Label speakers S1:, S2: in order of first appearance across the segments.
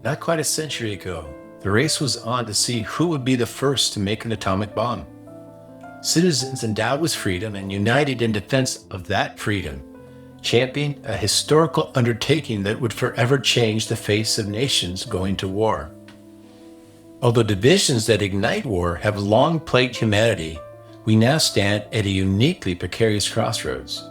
S1: Not quite a century ago, the race was on to see who would be the first to make an atomic bomb. Citizens endowed with freedom and united in defense of that freedom championed a historical undertaking that would forever change the face of nations going to war. Although divisions that ignite war have long plagued humanity, we now stand at a uniquely precarious crossroads.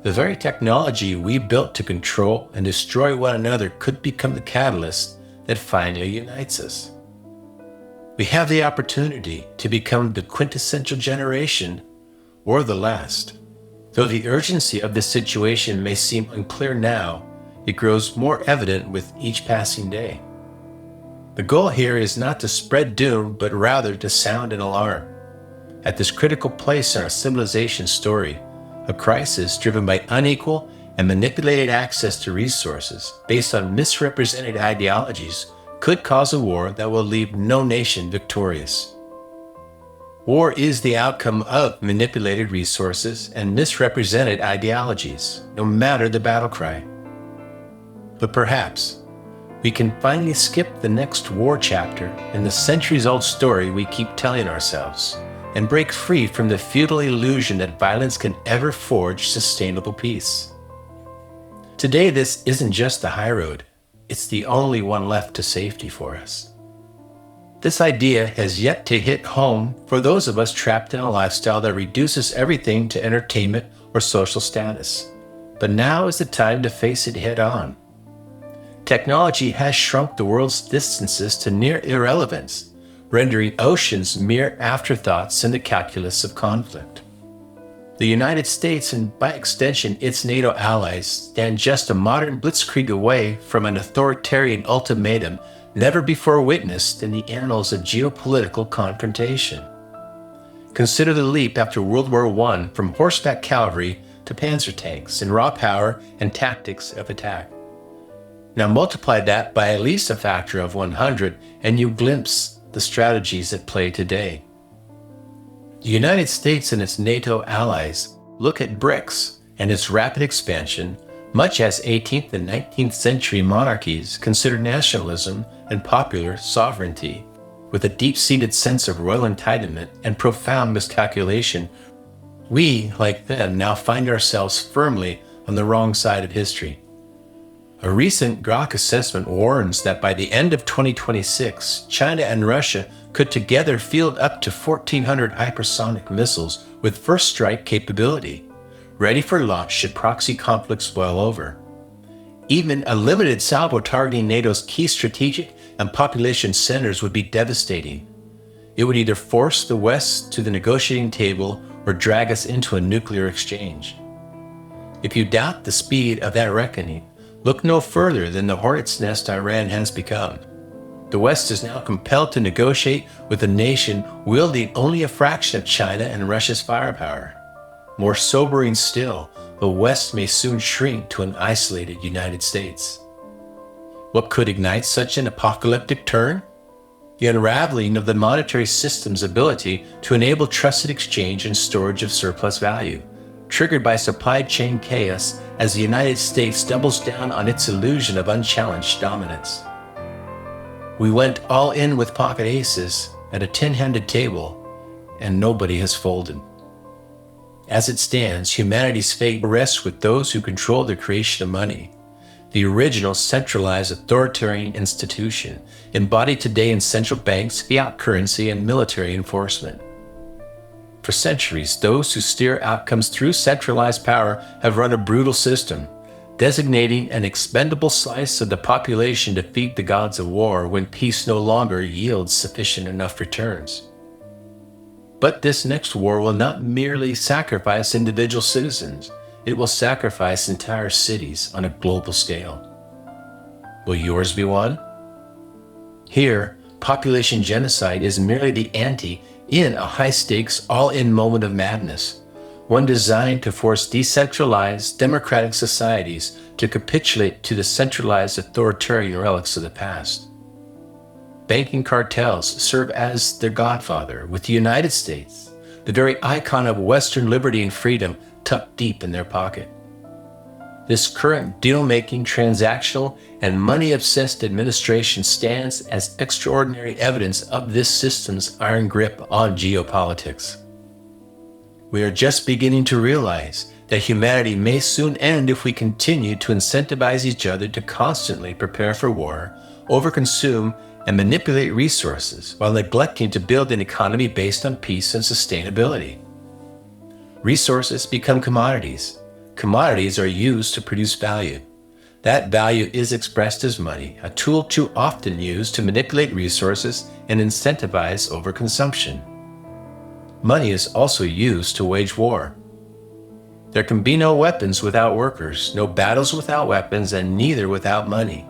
S1: The very technology we built to control and destroy one another could become the catalyst that finally unites us. We have the opportunity to become the quintessential generation or the last. Though the urgency of this situation may seem unclear now, it grows more evident with each passing day. The goal here is not to spread doom, but rather to sound an alarm. At this critical place in our civilization's story, a crisis driven by unequal and manipulated access to resources based on misrepresented ideologies could cause a war that will leave no nation victorious. War is the outcome of manipulated resources and misrepresented ideologies, no matter the battle cry. But perhaps we can finally skip the next war chapter in the centuries-old story we keep telling ourselves and break free from the futile illusion that violence can ever forge sustainable peace. Today, this isn't just the high road, it's the only one left to safety for us. This idea has yet to hit home for those of us trapped in a lifestyle that reduces everything to entertainment or social status. But now is the time to face it head on. Technology has shrunk the world's distances to near irrelevance, rendering oceans mere afterthoughts in the calculus of conflict. The United States, and by extension its NATO allies, stand just a modern blitzkrieg away from an authoritarian ultimatum never before witnessed in the annals of geopolitical confrontation. Consider the leap after World War I from horseback cavalry to panzer tanks in raw power and tactics of attack. Now multiply that by at least a factor of 100 and you glimpse the strategies at play today. The United States and its NATO allies look at BRICS and its rapid expansion much as 18th and 19th century monarchies considered nationalism and popular sovereignty. With a deep-seated sense of royal entitlement and profound miscalculation, we, like them, now find ourselves firmly on the wrong side of history. A recent Grok assessment warns that by the end of 2026, China and Russia could together field up to 1,400 hypersonic missiles with first strike capability, ready for launch should proxy conflicts boil over. Even a limited salvo targeting NATO's key strategic and population centers would be devastating. It would either force the West to the negotiating table or drag us into a nuclear exchange. If you doubt the speed of that reckoning, look no further than the hornet's nest Iran has become. The West is now compelled to negotiate with a nation wielding only a fraction of China and Russia's firepower. More sobering still, the West may soon shrink to an isolated United States. What could ignite such an apocalyptic turn? The unraveling of the monetary system's ability to enable trusted exchange and storage of surplus value, triggered by supply chain chaos as the United States doubles down on its illusion of unchallenged dominance. We went all in with pocket aces at a 10-handed table, and nobody has folded. As it stands, humanity's fate rests with those who control the creation of money, the original centralized authoritarian institution embodied today in central banks, fiat currency, and military enforcement. For centuries, those who steer outcomes through centralized power have run a brutal system, designating an expendable slice of the population to feed the gods of war when peace no longer yields sufficient enough returns. But this next war will not merely sacrifice individual citizens, it will sacrifice entire cities on a global scale. Will yours be one? Here, population genocide is merely the ante in a high-stakes, all-in moment of madness, one designed to force decentralized, democratic societies to capitulate to the centralized authoritarian relics of the past. Banking cartels serve as their godfather, with the United States, the very icon of Western liberty and freedom, tucked deep in their pocket. This current deal-making, transactional, and money-obsessed administration stands as extraordinary evidence of this system's iron grip on geopolitics. We are just beginning to realize that humanity may soon end if we continue to incentivize each other to constantly prepare for war, overconsume, and manipulate resources while neglecting to build an economy based on peace and sustainability. Resources become commodities. Commodities are used to produce value. That value is expressed as money, a tool too often used to manipulate resources and incentivize overconsumption. Money is also used to wage war. There can be no weapons without workers, no battles without weapons, and neither without money.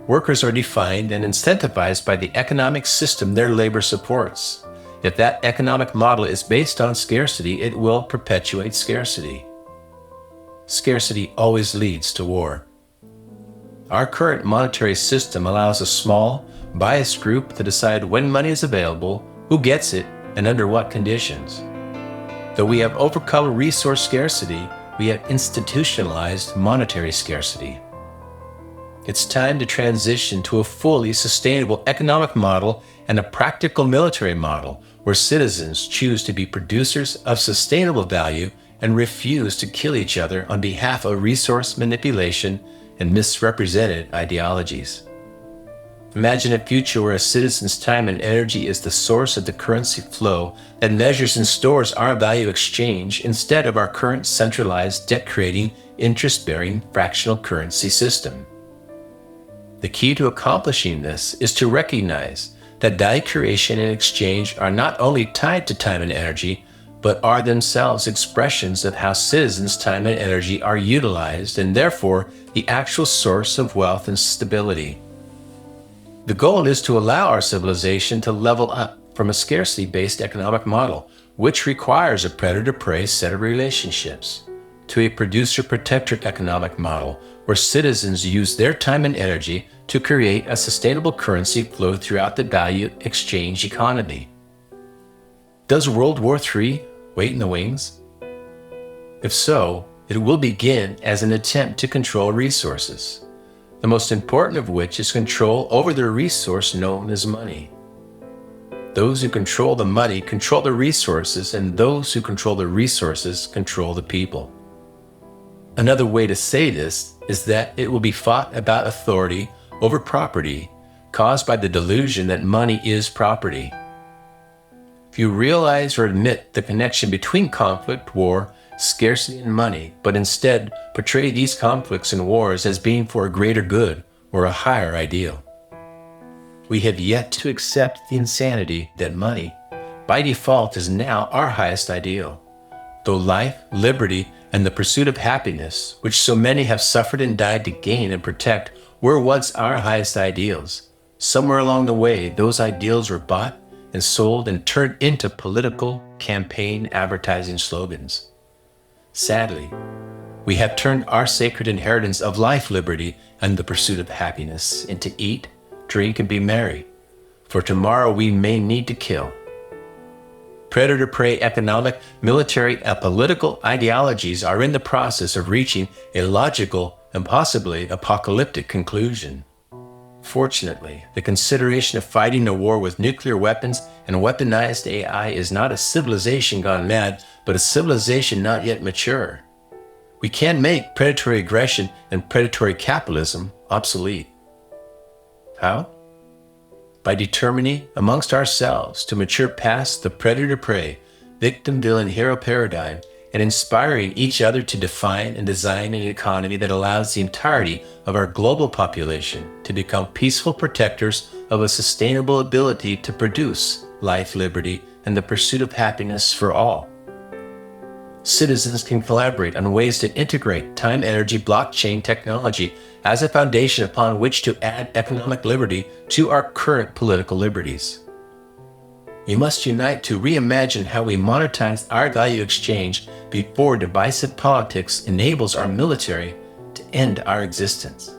S1: Workers are defined and incentivized by the economic system their labor supports. If that economic model is based on scarcity, it will perpetuate scarcity. Scarcity always leads to war. Our current monetary system allows a small, biased group to decide when money is available, who gets it, and under what conditions. Though we have overcome resource scarcity, we have institutionalized monetary scarcity. It's time to transition to a fully sustainable economic model and a practical military model where citizens choose to be producers of sustainable value and refuse to kill each other on behalf of resource manipulation and misrepresented ideologies. Imagine a future where a citizen's time and energy is the source of the currency flow that measures and stores our value exchange instead of our current centralized debt-creating, interest-bearing fractional currency system. The key to accomplishing this is to recognize that value creation and exchange are not only tied to time and energy, but are themselves expressions of how citizens' time and energy are utilized and therefore the actual source of wealth and stability. The goal is to allow our civilization to level up from a scarcity-based economic model, which requires a predator-prey set of relationships, to a producer-protector economic model, where citizens use their time and energy to create a sustainable currency flow throughout the value exchange economy. Does World War III wait in the wings? If so, it will begin as an attempt to control resources, the most important of which is control over the resource known as money. Those who control the money control the resources, and those who control the resources control the people. Another way to say this is that it will be fought about authority over property, caused by the delusion that money is property. If you realize or admit the connection between conflict, war, scarcity, and money, but instead portray these conflicts and wars as being for a greater good or a higher ideal, we have yet to accept the insanity that money, by default, is now our highest ideal. Though life, liberty, and the pursuit of happiness, which so many have suffered and died to gain and protect, were once our highest ideals, somewhere along the way, those ideals were bought and sold and turned into political campaign advertising slogans. Sadly, we have turned our sacred inheritance of life, liberty, and the pursuit of happiness into eat, drink, and be merry, for tomorrow we may need to kill. Predator-prey economic, military, and political ideologies are in the process of reaching a logical and possibly apocalyptic conclusion. Fortunately, the consideration of fighting a war with nuclear weapons and weaponized AI is not a civilization gone mad, but a civilization not yet mature. We can make predatory aggression and predatory capitalism obsolete. How? By determining amongst ourselves to mature past the predator-prey, victim-villain-hero paradigm and inspiring each other to define and design an economy that allows the entirety of our global population to become peaceful protectors of a sustainable ability to produce life, liberty, and the pursuit of happiness for all. Citizens can collaborate on ways to integrate time-energy blockchain technology as a foundation upon which to add economic liberty to our current political liberties. We must unite to reimagine how we monetize our value exchange before divisive politics enables our military to end our existence.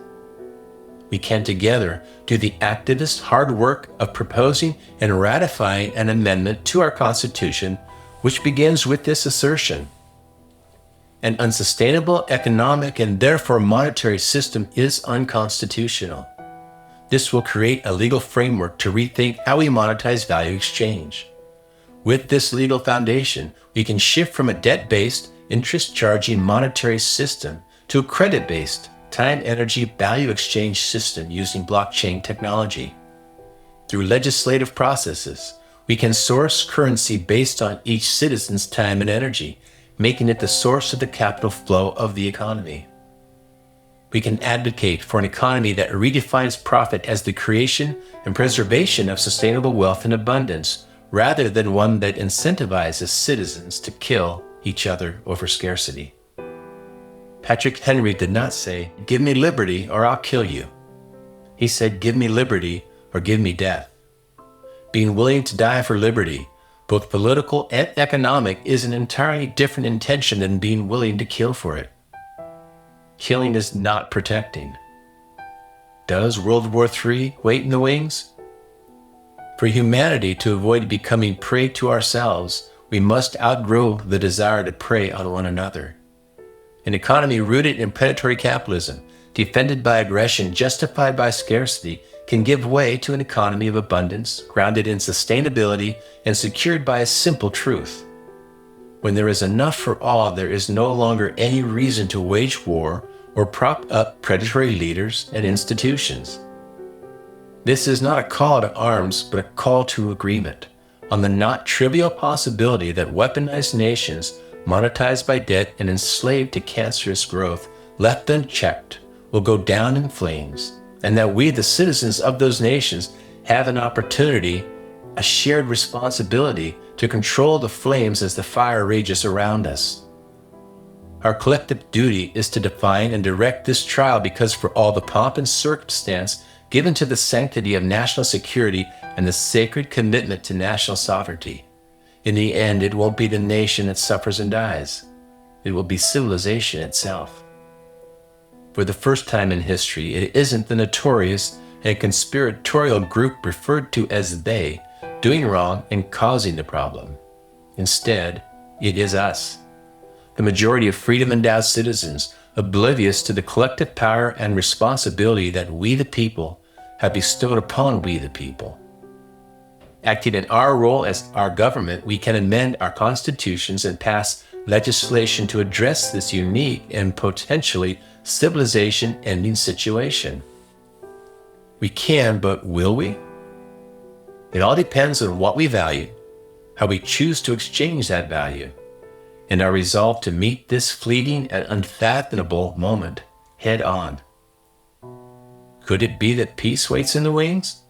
S1: We can together do the activist hard work of proposing and ratifying an amendment to our Constitution, which begins with this assertion: An unsustainable economic and therefore monetary system is unconstitutional. This will create a legal framework to rethink how we monetize value exchange. With this legal foundation, we can shift from a debt-based, interest-charging monetary system to a credit-based, time-energy value exchange system using blockchain technology. Through legislative processes, we can source currency based on each citizen's time and energy, making it the source of the capital flow of the economy. We can advocate for an economy that redefines profit as the creation and preservation of sustainable wealth and abundance, rather than one that incentivizes citizens to kill each other over scarcity. Patrick Henry did not say, "Give me liberty or I'll kill you." He said, "Give me liberty or give me death." Being willing to die for liberty, both political and economic, is an entirely different intention than being willing to kill for it. Killing is not protecting. Does World War III wait in the wings? For humanity to avoid becoming prey to ourselves, we must outgrow the desire to prey on one another. An economy rooted in predatory capitalism, defended by aggression, justified by scarcity, can give way to an economy of abundance, grounded in sustainability and secured by a simple truth. When there is enough for all, there is no longer any reason to wage war or prop up predatory leaders and institutions. This is not a call to arms, but a call to agreement on the not trivial possibility that weaponized nations, monetized by debt and enslaved to cancerous growth, left unchecked, will go down in flames, and that we, the citizens of those nations, have an opportunity, a shared responsibility to control the flames as the fire rages around us. Our collective duty is to define and direct this trial, because for all the pomp and circumstance given to the sanctity of national security and the sacred commitment to national sovereignty, in the end it won't be the nation that suffers and dies. It will be civilization itself. For the first time in history, it isn't the notorious and conspiratorial group referred to as they doing wrong and causing the problem. Instead, it is us, the majority of freedom-endowed citizens, oblivious to the collective power and responsibility that we the people have bestowed upon we the people. Acting in our role as our government, we can amend our constitutions and pass legislation to address this unique and potentially civilization-ending situation. We can, but will we? It all depends on what we value, how we choose to exchange that value, and our resolve to meet this fleeting and unfathomable moment head on. Could it be that peace waits in the wings?